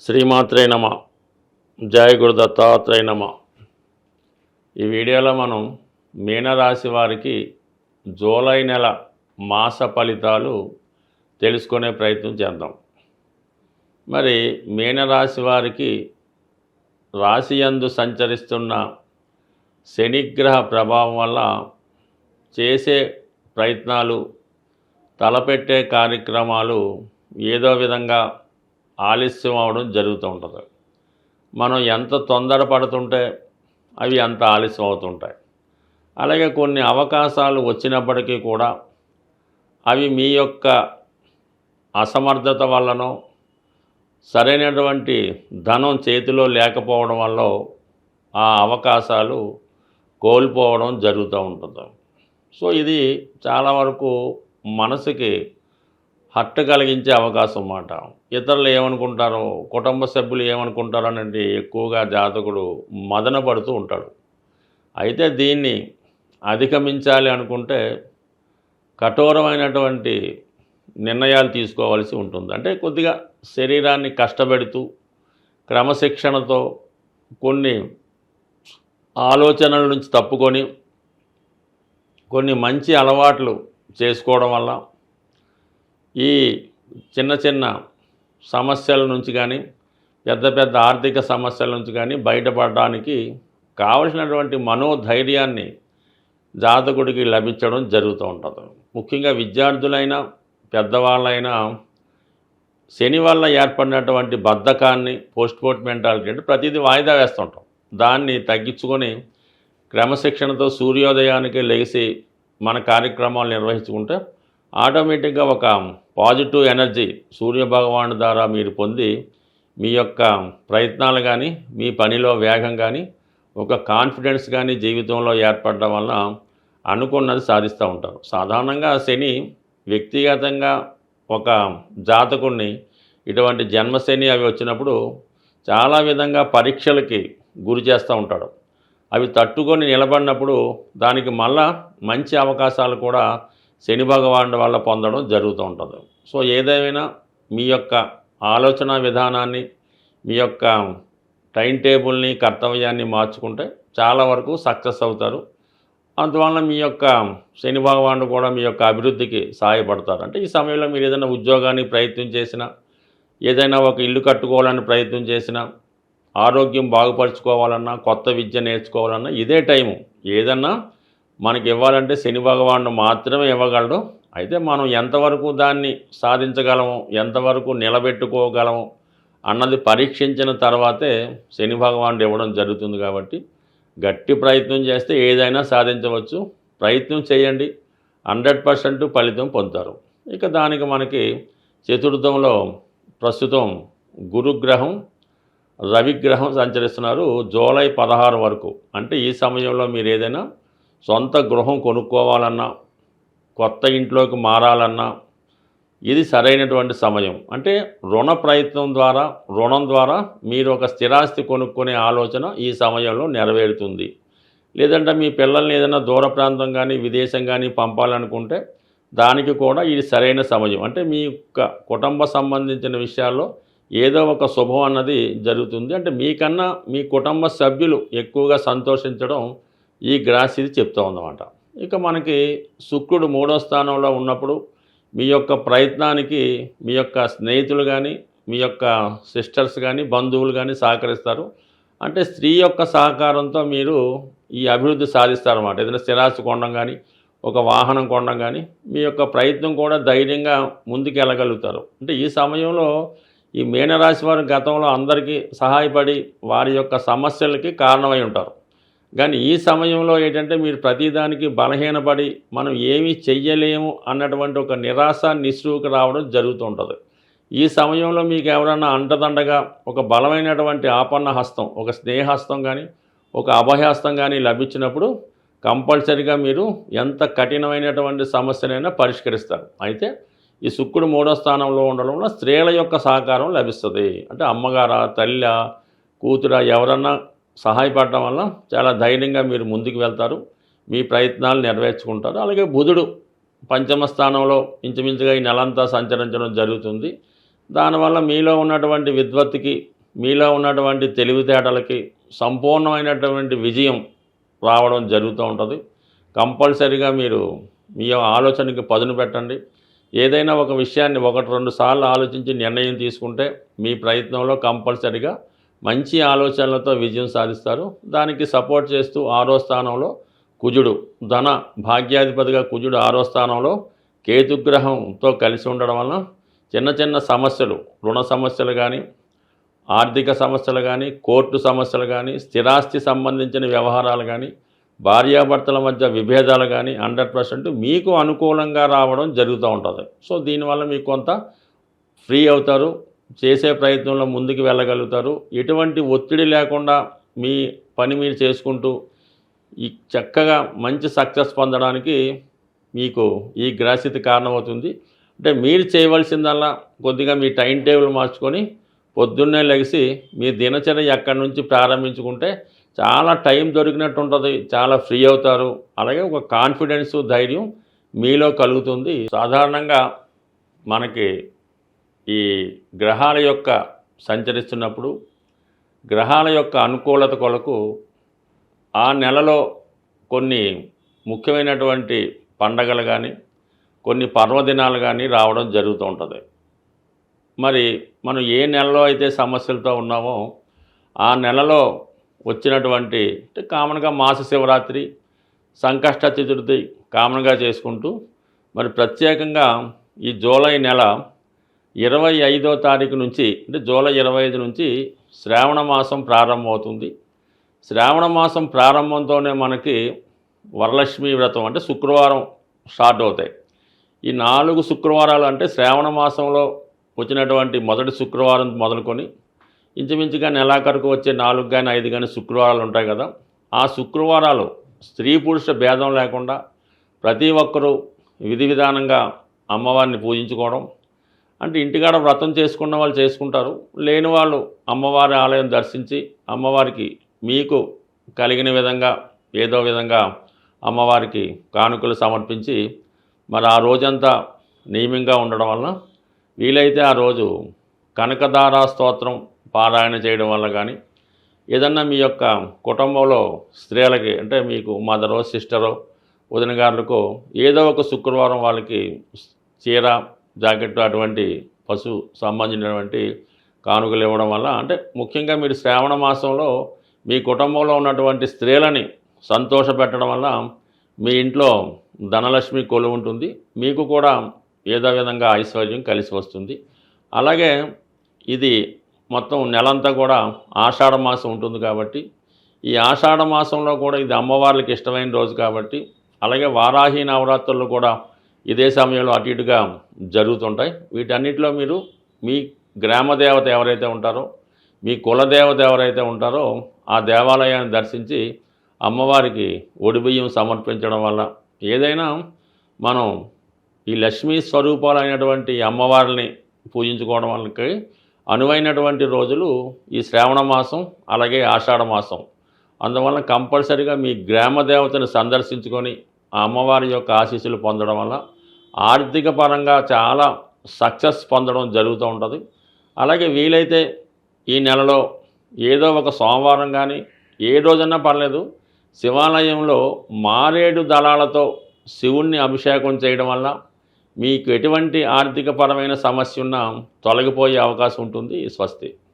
శ్రీమాత్రే నమ. జయ గురు దత్తాత్రేయ నమ. ఈ వీడియోలో మనం మీనరాశి వారికి జూలై నెల మాస ఫలితాలు తెలుసుకునే ప్రయత్నం చేద్దాం. మరి మీనరాశి వారికి రాశియందు సంచరిస్తున్న శనిగ్రహ ప్రభావం వల్ల చేసే ప్రయత్నాలు, తలపెట్టే కార్యక్రమాలు ఏదో విధంగా ఆలస్యం అవడం జరుగుతూ ఉంటుంది. మనం ఎంత తొందరపడుతుంటే అవి అంత ఆలస్యం అవుతుంటాయి. అలాగే కొన్ని అవకాశాలు వచ్చినప్పటికీ కూడా అవి మీ యొక్క అసమర్థత వల్లనో, సరైనటువంటి ధనం చేతిలో లేకపోవడం వల్ల ఆ అవకాశాలు కోల్పోవడం జరుగుతూ ఉంటుంది. సో ఇది చాలా వరకు మనసుకి హట్టు కలిగించే అవకాశం అన్నమాట. ఇతరులు ఏమనుకుంటారో, కుటుంబ సభ్యులు ఏమనుకుంటారో అనేది ఎక్కువగా జాతకుడు మదన పడుతూ ఉంటాడు. అయితే దీన్ని అధిగమించాలి అనుకుంటే కఠోరమైనటువంటి నిర్ణయాలు తీసుకోవాల్సి ఉంటుంది. అంటే కొద్దిగా శరీరాన్ని కష్టపెడుతూ క్రమశిక్షణతో కొన్ని ఆలోచనల నుంచి తప్పుకొని కొన్ని మంచి అలవాట్లు చేసుకోవడం వల్ల ఈ చిన్న చిన్న సమస్యల నుంచి కానీ, పెద్ద పెద్ద ఆర్థిక సమస్యల నుంచి కానీ బయటపడడానికి కావలసినటువంటి మనోధైర్యాన్ని జాతకుడికి లభించడం జరుగుతూ ఉంటుంది. ముఖ్యంగా విద్యార్థులైనా, పెద్దవాళ్ళైనా శని వల్ల ఏర్పడినటువంటి బద్ధకాన్ని, పోస్ట్ మెంటాలిటీ అంటే ప్రతిదీ వాయిదా వేస్తుంటాం. దాన్ని తగ్గించుకొని క్రమశిక్షణతో సూర్యోదయానికి లేచి మన కార్యక్రమాలు నిర్వహించుకుంటే ఆటోమేటిక్గా ఒక పాజిటివ్ ఎనర్జీ సూర్యభగవాను ద్వారా మీరు పొంది మీ యొక్క ప్రయత్నాలు కానీ, మీ పనిలో వేగం కానీ, ఒక కాన్ఫిడెన్స్ కానీ జీవితంలో ఏర్పడడం వల్ల అనుకున్నది సాధిస్తూ ఉంటారు. సాధారణంగా శని వ్యక్తిగతంగా ఒక జాతకుడిని ఇటువంటి జన్మశని అవి వచ్చినప్పుడు చాలా విధంగా పరీక్షలకి గురి చేస్తూ ఉంటాడు. అవి తట్టుకొని నిలబడినప్పుడు దానికి మళ్ళా మంచి అవకాశాలు కూడా శని భగవానుడి వల్ల పొందడం జరుగుతూ ఉంటుంది. సో ఏదేమైనా మీ యొక్క ఆలోచన విధానాన్ని, మీ యొక్క టైం టేబుల్ని, కర్తవ్యాన్ని మార్చుకుంటే చాలా వరకు సక్సెస్ అవుతారు. అందువల్ల మీ యొక్క శని భగవానుడు కూడా మీ యొక్క అభివృద్ధికి సహాయపడతారు. అంటే ఈ సమయంలో మీరు ఏదైనా ఉద్యోగానికి ప్రయత్నం చేసినా, ఏదైనా ఒక ఇల్లు కట్టుకోవాలని ప్రయత్నం చేసినా, ఆరోగ్యం బాగుపరుచుకోవాలన్నా, కొత్త విద్య నేర్చుకోవాలన్నా ఇదే టైము. ఏదన్నా మనకి ఇవ్వాలంటే శని భగవానుడు మాత్రమే ఇవ్వగలడు. అయితే మనం ఎంతవరకు దాన్ని సాధించగలము, ఎంతవరకు నిలబెట్టుకోగలము అన్నది పరీక్షించిన తర్వాతే శని భగవానుడు ఇవ్వడం జరుగుతుంది. కాబట్టి గట్టి ప్రయత్నం చేస్తే ఏదైనా సాధించవచ్చు. ప్రయత్నం చేయండి, 100% ఫలితం పొందుతారు. ఇక దానికి మనకి చతుర్థంలో ప్రస్తుతం గురుగ్రహం, రవిగ్రహం సంచరిస్తున్నారు జూలై 16 వరకు. అంటే ఈ సమయంలో మీరు ఏదైనా సొంత గృహం కొనుక్కోవాలన్నా, కొత్త ఇంట్లోకి మారాలన్నా ఇది సరైనటువంటి సమయం. అంటే రుణం ద్వారా మీరు ఒక స్థిరాస్తి కొనుక్కునే ఆలోచన ఈ సమయంలో నెరవేరుతుంది. లేదంటే మీ పిల్లల్ని ఏదైనా దూర ప్రాంతం కానీ, విదేశం కానీ పంపాలనుకుంటే దానికి కూడా ఇది సరైన సమయం. అంటే మీ యొక్క కుటుంబ సంబంధించిన విషయాల్లో ఏదో ఒక శుభం అన్నది జరుగుతుంది. అంటే మీకన్నా మీ కుటుంబ సభ్యులు ఎక్కువగా సంతోషించడం ఈ గ్రాసిది చెప్తూ ఉందన్నమాట. ఇక మనకి శుక్రుడు 3వ స్థానంలో ఉన్నప్పుడు మీ యొక్క ప్రయత్నానికి మీ యొక్క స్నేహితులు కానీ, మీ యొక్క సిస్టర్స్ కానీ, బంధువులు కానీ సహకరిస్తారు. అంటే స్త్రీ యొక్క సహకారంతో మీరు ఈ అభివృద్ధి సాధిస్తారన్నమాట. ఏదైనా స్థిరాస్తి కొనడం కానీ, ఒక వాహనం కొనడం కానీ, మీ యొక్క ప్రయత్నం కూడా ధైర్యంగా ముందుకు వెళ్ళగలుగుతారు. అంటే ఈ సమయంలో ఈ మీనరాశి వారు గతంలో అందరికీ సహాయపడి వారి యొక్క సమస్యలకి కారణమై ఉంటారు. కానీ ఈ సమయంలో ఏంటంటే మీరు ప్రతిదానికి బలహీనపడి మనం ఏమీ చెయ్యలేము అన్నటువంటి ఒక నిరాశ, నిస్సృహకు రావడం జరుగుతూ ఉంటుంది. ఈ సమయంలో మీకు ఎవరన్నా అండదండగా ఒక బలమైనటువంటి ఆపన్న హస్తం, ఒక స్నేహస్తం కానీ, ఒక అభయహస్తం కానీ లభించినప్పుడు కంపల్సరిగా మీరు ఎంత కఠినమైనటువంటి సమస్యనైనా పరిష్కరిస్తారు. అయితే ఈ శుక్రుడు 3వ స్థానంలో ఉండడం వల్ల స్త్రీల యొక్క సహకారం లభిస్తుంది. అంటే అమ్మగారా, తల్లి, కూతుర ఎవరన్నా సహాయపడడం వల్ల చాలా ధైర్యంగా మీరు ముందుకు వెళ్తారు, మీ ప్రయత్నాలు నెరవేర్చుకుంటారు. అలాగే బుధుడు 5వ స్థానంలో ఇంచుమించుగా ఈ నెలంతా సంచరించడం జరుగుతుంది. దానివల్ల మీలో ఉన్నటువంటి విద్వత్తుకి మీలో ఉన్నటువంటి తెలివితేటలకి సంపూర్ణమైనటువంటి విజయం రావడం జరుగుతూ ఉంటుంది. కంపల్సరీగా మీరు మీ ఆలోచనకి పదును పెట్టండి. ఏదైనా ఒక విషయాన్ని 1-2 సార్లు ఆలోచించి నిర్ణయం తీసుకుంటే మీ ప్రయత్నంలో కంపల్సరీగా మంచి ఆలోచనలతో విజయం సాధిస్తారు. దానికి సపోర్ట్ చేస్తూ 6వ స్థానంలో కుజుడు, ధన భాగ్యాధిపతిగా కుజుడు 6వ స్థానంలో కేతుగ్రహంతో కలిసి ఉండడం వలన చిన్న చిన్న సమస్యలు, రుణ సమస్యలు కానీ, ఆర్థిక సమస్యలు కానీ, కోర్టు సమస్యలు కానీ, స్థిరాస్తి సంబంధించిన వ్యవహారాలు కానీ, భార్యాభర్తల మధ్య విభేదాలు కానీ 100% మీకు అనుకూలంగా రావడం జరుగుతూ ఉంటుంది. సో దీనివల్ల మీకు కొంత ఫ్రీ అవుతారు, చేసే ప్రయత్నంలో ముందుకు వెళ్ళగలుగుతారు. ఎటువంటి ఒత్తిడి లేకుండా మీ పని మీరు చేసుకుంటూ ఈ చక్కగా మంచి సక్సెస్ పొందడానికి మీకు ఈ గ్రహస్థితి కారణమవుతుంది. అంటే మీరు చేయవలసిందల్లా కొద్దిగా మీ టైం టేబుల్ మార్చుకొని పొద్దున్నే లెగిసి మీ దినచర్య ఎక్కడి నుంచి ప్రారంభించుకుంటే చాలా టైం దొరికినట్టు ఉంటుంది, చాలా ఫ్రీ అవుతారు. అలాగే ఒక కాన్ఫిడెన్సు, ధైర్యం మీలో కలుగుతుంది. సాధారణంగా మనకి ఈ గ్రహాల యొక్క సంచరిస్తున్నప్పుడు గ్రహాల యొక్క అనుకూలత కొరకు ఆ నెలలో కొన్ని ముఖ్యమైనటువంటి పండగలు కానీ, కొన్ని పర్వదినాలు కానీ రావడం జరుగుతూ ఉంటుంది. మరి మనం ఏ నెలలో అయితే సమస్యలతో ఉన్నామో ఆ నెలలో వచ్చినటువంటి అంటే కామన్గా మాస శివరాత్రి, సంకష్ట చతుర్థి కామన్గా చేసుకుంటూ మరి ప్రత్యేకంగా ఈ జూలై నెల 25వ తారీఖు నుంచి అంటే జూలై 25 నుంచి శ్రావణ మాసం ప్రారంభమవుతుంది. శ్రావణ మాసం ప్రారంభంతోనే మనకి వరలక్ష్మి వ్రతం అంటే శుక్రవారం స్టార్ట్ అవుతాయి. ఈ 4 శుక్రవారాలు అంటే శ్రావణ మాసంలో వచ్చినటువంటి మొదటి శుక్రవారం మొదలుకొని ఇంచుమించుగా నెలాఖరుకు వచ్చే 4 కానీ 5 కానీ శుక్రవారాలు ఉంటాయి కదా. ఆ శుక్రవారాలు స్త్రీ పురుష భేదం లేకుండా ప్రతి ఒక్కరూ విధి విధానంగా అమ్మవారిని పూజించుకోవడం, అంటే ఇంటికాడ వ్రతం చేసుకున్న వాళ్ళు చేసుకుంటారు, లేని వాళ్ళు అమ్మవారి ఆలయం దర్శించి అమ్మవారికి మీకు కలిగిన విధంగా ఏదో విధంగా అమ్మవారికి కానుకలు సమర్పించి మరి ఆ రోజంతా నియమంగా ఉండడం వలన వీలైతే ఆ రోజు కనకదారా స్తోత్రం పారాయణ చేయడం వల్ల కానీ, ఏదన్నా మీ యొక్క కుటుంబంలో స్త్రీలకి అంటే మీకు మదరో, సిస్టరో, వదిన గారులకో ఏదో ఒక శుక్రవారం వాళ్ళకి చీర, జాకెట్ అటువంటి పశు సంబంధించినటువంటి కానుకలు ఇవ్వడం వల్ల అంటే ముఖ్యంగా మీరు శ్రావణ మాసంలో మీ కుటుంబంలో ఉన్నటువంటి స్త్రీలని సంతోషపెట్టడం వల్ల మీ ఇంట్లో ధనలక్ష్మి కొలువు ఉంటుంది, మీకు కూడా ఏదో విధంగా ఐశ్వర్యం కలిసి వస్తుంది. అలాగే ఇది మొత్తం నెలంతా కూడా ఆషాఢ మాసం ఉంటుంది కాబట్టి ఈ ఆషాఢ మాసంలో కూడా ఇది అమ్మవార్లకి ఇష్టమైన రోజు కాబట్టి, అలాగే వారాహి నవరాత్రులు కూడా ఇదే సమయంలో అటు ఇటుగా జరుగుతుంటాయి. వీటన్నిటిలో మీరు మీ గ్రామదేవత ఎవరైతే ఉంటారో, మీ కులదేవత ఎవరైతే ఉంటారో ఆ దేవాలయాన్ని దర్శించి అమ్మవారికి ఒడిబియ్యం సమర్పించడం వల్ల ఏదైనా మనం ఈ లక్ష్మీ స్వరూపాలైనటువంటి అమ్మవారిని పూజించుకోవడం వల్లకి అనువైనటువంటి రోజులు ఈ శ్రావణ మాసం అలాగే ఆషాఢ మాసం. అందువల్ల కంపల్సరీగా మీ గ్రామ దేవతను సందర్శించుకొని ఆ అమ్మవారి యొక్క ఆశీస్సులు పొందడం వల్ల ఆర్థిక పరంగా చాలా సక్సెస్ పొందడం జరుగుతూ ఉంటుంది. అలాగే వీలైతే ఈ నెలలో ఏదో ఒక సోమవారం కానీ ఏ రోజన్నా పర్లేదు శివాలయంలో మారేడు దళాలతో శివుణ్ణి అభిషేకం చేయడం వల్ల మీకు ఎటువంటి ఆర్థికపరమైన సమస్య ఉన్నా తొలగిపోయే అవకాశం ఉంటుంది. స్వస్తి.